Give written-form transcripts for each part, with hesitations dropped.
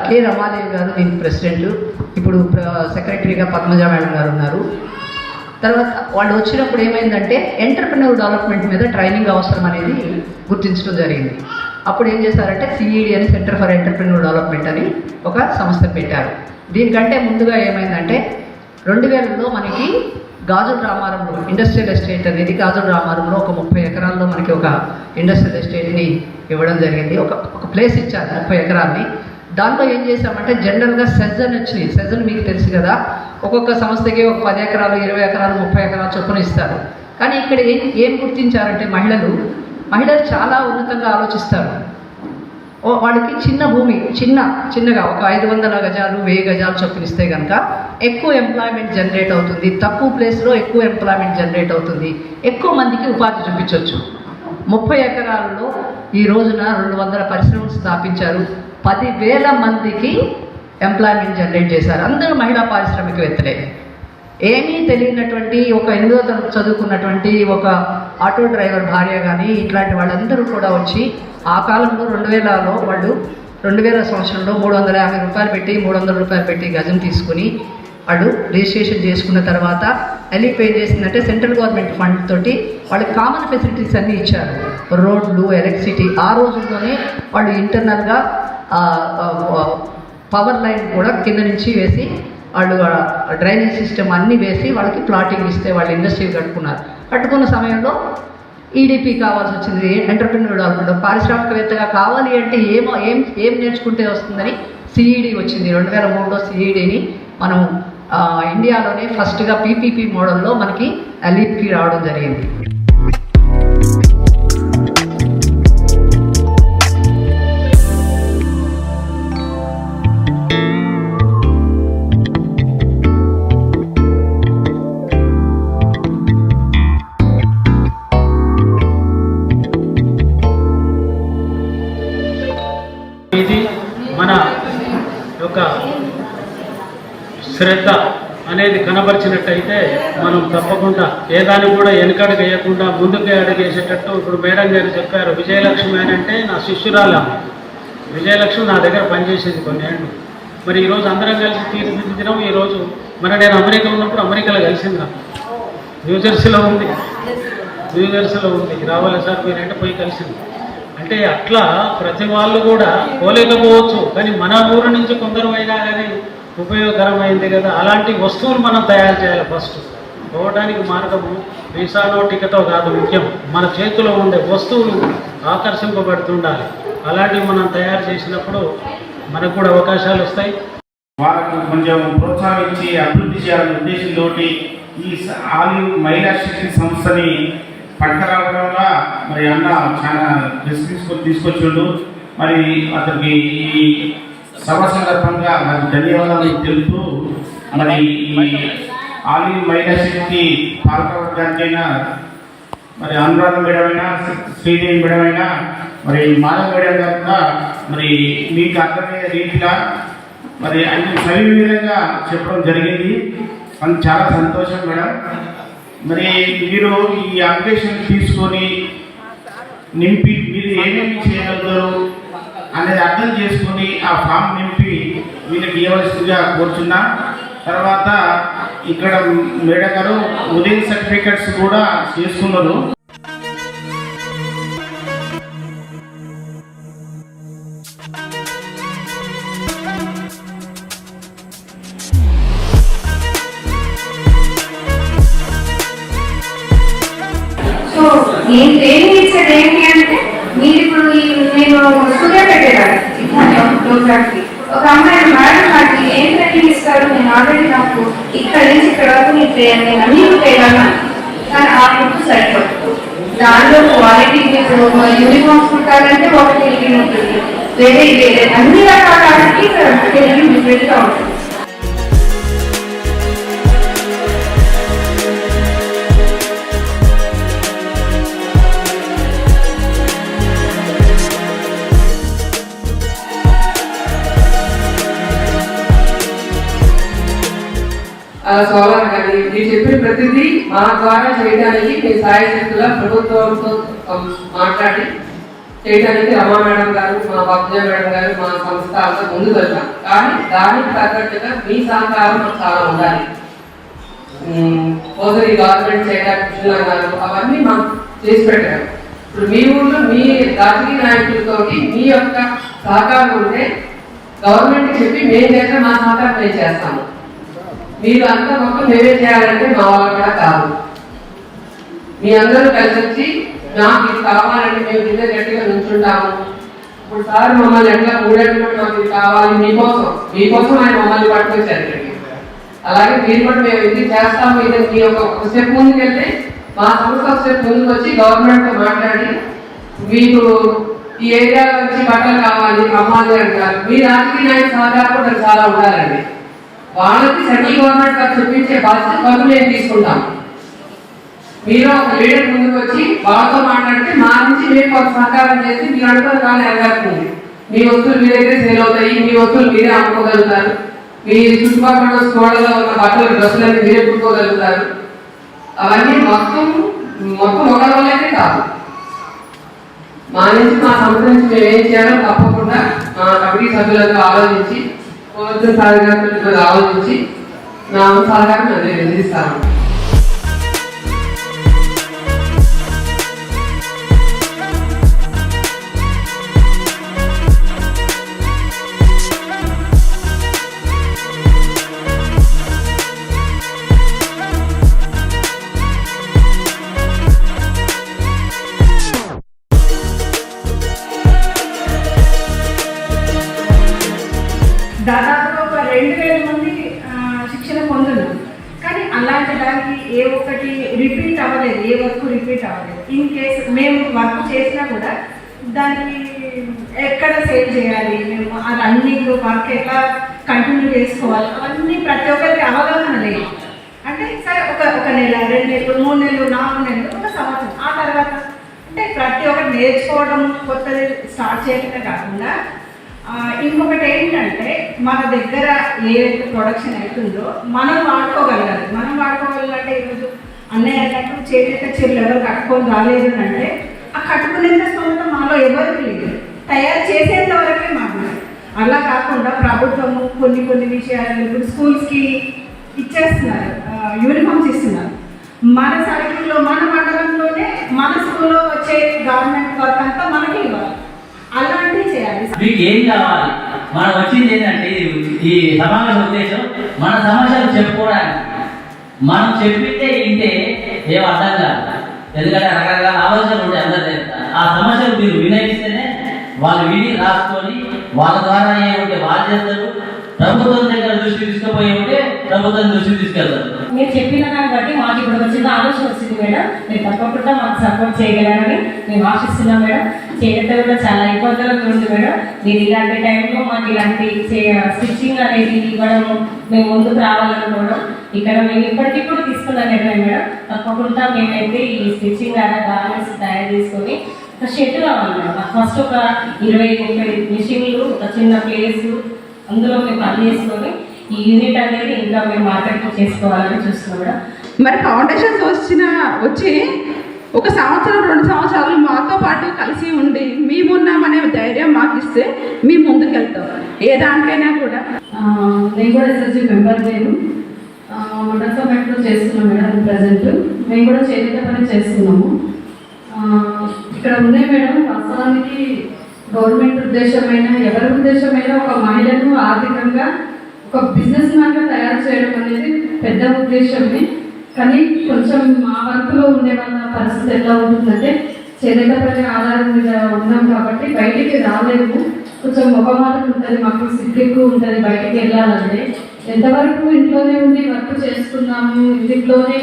K Ramadevi గారు దీనికి president, ఇప్పుడు సెక్రటరీగా పద్మజ మేడం గారు ఉన్నారు. తర్వాత వాళ్ళు వచ్చినప్పుడు ఏమైందంటే ఎంటర్‌ప్రెన్యూర్ డెవలప్మెంట్ మీద ట్రైనింగ్ అవసరం అనేది గుర్తించడం జరిగింది. అప్పుడు ఏం చేశారంటే సిఈడి అని, సెంటర్ ఫర్ ఎంటర్‌ప్రెన్యూర్ డెవలప్మెంట్ అని ఒక సంస్థ పెట్టారు. దీనికంటే ముందుగా ఏమైందంటే 2000లో మనకి గాజుల రామారంలో ఇండస్ట్రియల్ ఎస్టేట్ అనేది గాజుల రామారంలో ఒక 30 ఎకరాల్లో మనకి ఒక ఇండస్ట్రియల్ ఎస్టేట్ని ఇవ్వడం జరిగింది. ఒక ప్లేస్ ఇచ్చారు 30 ఎకరాన్ని. దాంట్లో ఏం చేశామంటే జనరల్గా సెజన్ వచ్చినాయి. సెజన్ మీకు తెలుసు కదా, ఒక్కొక్క సంస్థకి ఒక 10 ఎకరాలు, 20 ఎకరాలు, 30 ఎకరాలు చొప్పున ఇస్తారు. కానీ ఇక్కడ ఏం గుర్తించారంటే మహిళలు చాలా ఉన్నతంగా ఆలోచిస్తారు. వాళ్ళకి చిన్న భూమి చిన్నగా ఒక 500 గజాలు, 1000 గజాలు చొప్పున ఇస్తే కనుక ఎక్కువ ఎంప్లాయ్మెంట్ జనరేట్ అవుతుంది, తక్కువ ప్లేస్లో ఎక్కువ ఎంప్లాయ్మెంట్ జనరేట్ అవుతుంది, ఎక్కువ మందికి ఉపాధి చూపించవచ్చు. 30 ఎకరాల్లో ఈ రోజున 200 పరిశ్రమలు స్థాపించారు, 10,000 మందికి ఎంప్లాయ్మెంట్ జనరేట్ చేశారు. అందరూ మహిళా పారిశ్రామికవేత్తలే. ఏమీ తెలియనటువంటి ఒక 8వ తరగతి చదువుకున్నటువంటి ఒక ఆటో డ్రైవర్ భార్య కానీ ఇట్లాంటి వాళ్ళందరూ కూడా వచ్చి ఆ కాలంలో 2000లో వాళ్ళు 2000 సంవత్సరంలో 350 రూపాయలు పెట్టి 300 రూపాయలు పెట్టి గజం తీసుకుని వాళ్ళు రిజిస్ట్రేషన్ చేసుకున్న తర్వాత ఎలిప్ ఏం చేసిందంటే సెంట్రల్ గవర్నమెంట్ ఫండ్ తోటి వాళ్ళకి కామన్ ఫెసిలిటీస్ అన్నీ ఇచ్చారు. రోడ్లు, ఎలక్ట్రిసిటీ. ఆ రోజుల్లోనే వాళ్ళు ఇంటర్నల్గా పవర్ లైన్ కూడా కింద నుంచి వేసి వాళ్ళు డ్రైనేజ్ సిస్టమ్ అన్నీ వేసి వాళ్ళకి ప్లాటింగ్ ఇస్తే వాళ్ళు ఇండస్ట్రీ కట్టుకున్న సమయంలో ఈడీపీ కావాల్సి వచ్చింది. ఎంటర్‌ప్రెన్యూర్ డెవలప్మెంట్ పారిశ్రామికవేత్తగా కావాలి అంటే ఏం నేర్చుకుంటే వస్తుందని సిఈడి వచ్చింది. 2003లో సిఈడిని మనం ఇండియాలోనే ఫస్ట్గా పీపీపీ మోడల్లో మనకి ఎలిప్కి రావడం జరిగింది. ఇది మన యొక్క శ్రద్ధ అనేది కనబరిచినట్టయితే మనం తప్పకుండా ఏదాన్ని కూడా వెనకడుగు వేయకుండా ముందుకే అడుగేసేటట్టు. ఇప్పుడు మేడం గారు చెప్పారు, విజయలక్ష్మి అని అంటే నా శిష్యురాలు. విజయలక్ష్మి నా దగ్గర పనిచేసేది కొన్ని ఏళ్ళు. మరి ఈరోజు అందరం కలిసి తీర్చిదిద్దడం. ఈరోజు నేను అమెరికా ఉన్నప్పుడు అమెరికాలో కలిసిందా, న్యూజెర్సీలో ఉంది, రావాలి సార్ మీరంటే పోయి కలిసింది. అంటే అట్లా ప్రతి వాళ్ళు కూడా పోలేకపోవచ్చు, కానీ మన ఊరు నుంచి కొందరు అయినా కానీ ఉపయోగకరమైంది కదా. అలాంటి వస్తువులు మనం తయారు చేయాలి. ఫస్ట్ పోవడానికి మార్గము వీసానో టికెటో కాదు, ముఖ్యం మన చేతిలో ఉండే వస్తువులు ఆకర్షింపబడుతుండాలి. అలాంటివి మనం తయారు చేసినప్పుడు మనకు కూడా అవకాశాలు వస్తాయి. వాళ్ళకు కొంచెం ప్రోత్సాహించి అభివృద్ధి చేయాలనే ఉద్దేశంతో ఈ ఆలివ్ మహిళా శక్తి సంస్థని పట్టుకురావడం వల్ల మరి అన్న చాలా రిస్క్ తీసుకొచ్చిండు. మరి అతనికి ఈ సభ సందర్భంగా మరి ధన్యవాదాలు తెలుపుతూ, మరి ఈ ఆలివ్ మహిళా శక్తి పాలకవర్గానికైనా మరి అనురాధ మేడమైనా, శ్రీదేవి మేడమైనా, మరి మాధవ మేడం గారు కూడా మరి మీకు అర్థమయ్యే రీతిగా మరి అన్ని సవివరంగా చెప్పడం జరిగింది. అది చాలా సంతోషం మేడం. మరి మీరు ఈ అప్లికేషన్ తీసుకొని నింపి మీరు ఏమేమి చేయగలుగుతారు అనేది అర్థం చేసుకొని ఆ ఫామ్ నింపి వీళ్ళకి ఇవ్వవలసిందిగా కోరుచున్నా. తర్వాత ఇక్కడ మేడం గారు ఉదయం సర్టిఫికెట్స్ కూడా చేసుకున్నారు. నేను ట్రైనింగ్ ఇచ్చేది ఏంటి అంటే, మీరు ఇప్పుడు నేను స్టూడియో పెట్టేదాన్ని ప్రోగ్రామ్కి. ఒక అమ్మాయి మేడం నాకు ఏం ట్రైనింగ్ ఇస్తారు, నేను ఆల్రెడీ నాకు ఇక్కడ నుంచి ఇక్కడ వరకు నేను అన్నీ చేయగలను, కానీ ఆ ఫుడ్ సరిపోదు. దానిలో క్వాలిటీ ఇప్పుడు యూనిఫామ్స్ కుట్టాలంటే ఒక టైలింగ్ ఉంటుంది, వేరే అన్ని రకాల టైలింగ్ డిఫరెంట్గా ఉంటుంది. అలా సోలార్ కానీ మీరు చెప్పిన ప్రతిదీ మా ద్వారా చేయడానికి మీ సాయశక్తుల ప్రభుత్వంతో మాట్లాడి చేయడానికి రమా మేడం గారు, మా భక్జ మేడం గారు, మా సంస్థ అంతా ముందుకు వెళ్తాం. కానీ దానికి తగ్గట్టుగా మీ సహకారం మాకు చాలా ఉండాలి. పోతే గవర్నమెంట్ చేయడానికి కృష్ణ గారు అవన్నీ మాకు చేసి పెట్టారు. ఇప్పుడు మీ ఊళ్ళో మీ రాజకీయ నాయకులతో మీ యొక్క సహకారం ఉంటే గవర్నమెంట్కి చెప్పి మేము చేస్తే మా సహకారం మేము చేస్తాము. మీరు అంతా మొత్తం మేమే చేయాలంటే మా వాళ్ళు కూడా కాదు. మీ అందరూ కలిసి వచ్చి నాకు ఇది కావాలంటే మేము కింద గట్టిగా నుంచుంటాము. ఇప్పుడు సార్ మమ్మల్ని ఎట్లా మూడేళ్ళు మాకు ఇది కావాలి మీకోసం ఆయన మమ్మల్ని పట్టుకొచ్చారు ఇక్కడికి. అలాగే మీరు కూడా మేము ఇది చేస్తాము, ఇది మీ ఒక స్టెప్ ముందుకు వెళ్తే మా సంస్థ స్టెప్ ముందుకు వచ్చి గవర్నమెంట్తో మాట్లాడి మీకు ఈ ఏరియాలో వచ్చి బట్టలు కావాలి అమ్మాలి అంటారు. మీ రాజకీయ నాయకుల సహకారం కూడా చాలా ఉండాలండి. వాళ్ళకి సెంట్రల్ గవర్నమెంట్ గారు చూపించే బాధ్యత పనులు మేము తీసుకుంటాం. మీరు ఒక లీడర్ ముందుకు వచ్చి వాళ్ళతో మాట్లాడితే మా నుంచి మేము ఒక సహకారం చేసి మీరు అనుకున్న కాలం నెరవేరుతుంది. మీ వస్తువులు మీ దగ్గర సేల్ అవుతాయి, మీ వస్తువులు మీరే అమ్ముకోగలుగుతారు, మీ చుట్టుపక్కల స్కూళ్ళలో ఉన్న బట్టలు డ్రెస్సులన్నీ మీరే కుట్టుకోగలుగుతారు. అవన్నీ మొత్తం ఒకరి వల్లైతే కాదు, మా నుంచి మా సంస్థ నుంచి మేము ఏం చేయాలో తప్పకుండా మా కమిటీ సభ్యులతో ఆలోచించి సహకారంతో ఆలోచించి నా సహకారం నేను అందిస్తాను. దాదాపుగా ఒక 2000 మంది శిక్షణ పొందున్నారు. కానీ అలాంటి దానికి ఏ ఒక్కటి రిపీట్ అవ్వలేదు, ఏ వర్క్ రిపీట్ అవ్వలేదు. ఇన్ కేస్ మేము వర్క్ చేసినా కూడా దానికి ఎక్కడ సేవ్ చేయాలి, మేము అది అన్ని వర్క్ ఎట్లా కంటిన్యూ చేసుకోవాలి, అవన్నీ ప్రతి ఒక్కరికి అవగాహన లేదు. అంటే సరే ఒక నెల, 2 నెలలు, 3 నెలలు, 4 నెలలు, ఒక సంవత్సరం, ఆ తర్వాత అంటే ప్రతి ఒక్కటి నేర్చుకోవడం, కొత్తది స్టార్ట్ చేయడమే కాకుండా ఇంకొకటి ఏంటంటే మన దగ్గర ఏదైతే ప్రొడక్షన్ అవుతుందో మనం వాడుకోగలగాలి. మనం వాడుకోగలంటే ఈరోజు అన్నయ్య అన్నట్టు చేనేత చీరలు ఎవరు కట్టుకొని రాలేదు అంటే ఆ కట్టుకునేంత స్థోమత మాలో ఎవరికి లేదు, తయారు చేసేంత వరకే మాకు. అలా కాకుండా ప్రభుత్వము కొన్ని విషయాలు ఇప్పుడు స్కూల్స్కి ఇచ్చేస్తున్నారు, యూనిఫామ్స్ ఇస్తున్నారు. మన సర్కిల్లో మన మండలంలోనే మన స్కూల్లో వచ్చే గవర్నమెంట్ వర్క్ అంతా మనకి ఇవ్వాలి. అలాంటివి చేయాలి. మీకు ఏం కావాలి, మనం వచ్చింది ఏంటంటే ఈ సమావేశ ఉద్దేశం మన సమస్యలు చెప్పుకోవడానికి. మనం చెప్పిందే ఇంటే ఏం అర్థం కాదు, ఎందుకంటే రకరకాల ఆలోచనలు ఉంటాయి అందరి. ఆ సమస్యలు మీరు వినయిస్తేనే వాళ్ళు విని రాసుకొని వాళ్ళ ద్వారా ఏముంటే వాళ్ళు చేస్తారు. ప్రభుత్వం దగ్గర దృష్టి తీసుకుపోయి ఉంటే ప్రభుత్వం దృష్టి తీసుకెళ్తారు. మీరు చెప్పిన దాన్ని బట్టి మాకు ఇప్పుడు ఒక చిన్న ఆలోచన వచ్చింది మేడం. మీరు తప్పకుండా మాకు సపోర్ట్ చేయగలరని మేము ఆశిస్తున్నాం మేడం. చేయడం కూడా చాలా ఇబ్బందులు ఉంది మేడం. మీరు ఇలాంటి టైంలో మాకు ఇలాంటి స్టిచ్చింగ్ అనేది ఇవ్వడం, మేము ముందుకు రావాలనుకోవడం, ఇక్కడ మేము ఇప్పటికిప్పుడు తీసుకున్న నిర్ణయం మేడం. తప్పకుండా మేమైతే ఈ స్టిచ్చింగ్ గార్మెంట్స్ తయారు చేసుకొని ఒక షెడ్ కావాలి మేడం. ఫస్ట్ ఒక 20-30 మిషన్లు, ఒక చిన్న ప్లేస్, అందులో మేము పని చేసుకొని ఈ యూనిట్ అనేది ఇంకా మేము మార్కెటింగ్ చేసుకోవాలని చూస్తున్నాం మేడం. మరి ఫౌండేషన్స్ వచ్చి 1 సంవత్సరం 2 సంవత్సరాలు మాతో పాటు కలిసి ఉండి మేమున్నామనే ధైర్యం మాకు ఇస్తే మేము ముందుకెళ్తాం ఏ దానికైనా కూడా. నేను కూడా ఎస్ఎస్జీ మెంబర్, నేను మొదటిలో చేస్తున్నాం మేడం. ప్రజెంట్ మేము కూడా చేనేత పని చేస్తున్నాము. ఇక్కడ ఉన్నాయి మేడం. వాస్తవానికి గవర్నమెంట్ ఉద్దేశమైన, ఎవరి ఉద్దేశమైనా ఒక మహిళను ఆర్థికంగా ఒక బిజినెస్ మ్యాన్గా తయారు చేయడం అనేది పెద్ద ఉద్దేశమే. కానీ కొంచెం మా వర్క్లో ఉండే వాళ్ళ పరిస్థితి ఎలా ఉంటుందంటే చేనేత పని ఆధారం మీద ఉన్నాం కాబట్టి బయటికి రాలేము. కొంచెం మొహమాటం ఉంటుంది, మాకు సిగ్గు ఎక్కువ ఉంటుంది బయటికి వెళ్ళాలంటే. ఎంతవరకు ఇంట్లోనే ఉండి వర్క్ చేసుకున్నాము, ఇంట్లోనే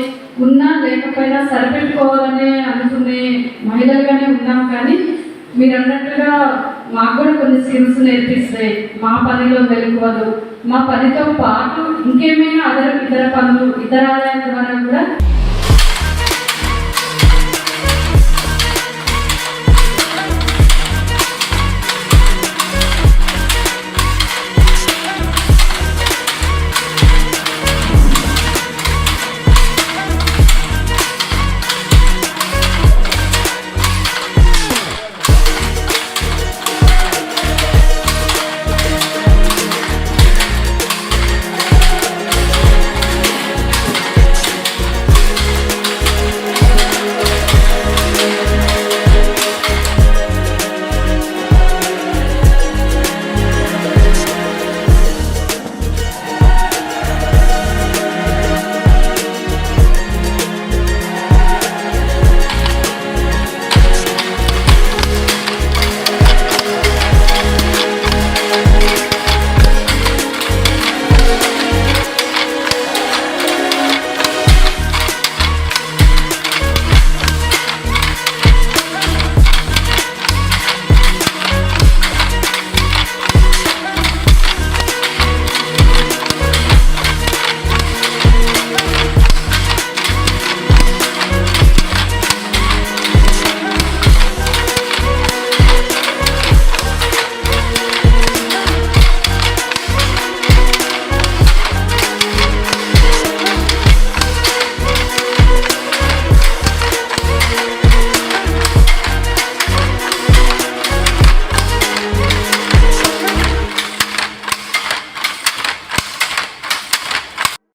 ఉన్నా లేకపోయినా సరిపెట్టుకోవాలనే అనుకునే మహిళలుగానే ఉన్నాం. కానీ మీరు అన్నట్టుగా మాకు కూడా కొన్ని స్కిల్స్ నేర్పిస్తాయి, మా పనిలో మెలకువలు, మా పనితో పాటు ఇంకేమైనా ఇతర పనులు, ఇతర ఆదాయాల ద్వారా కూడా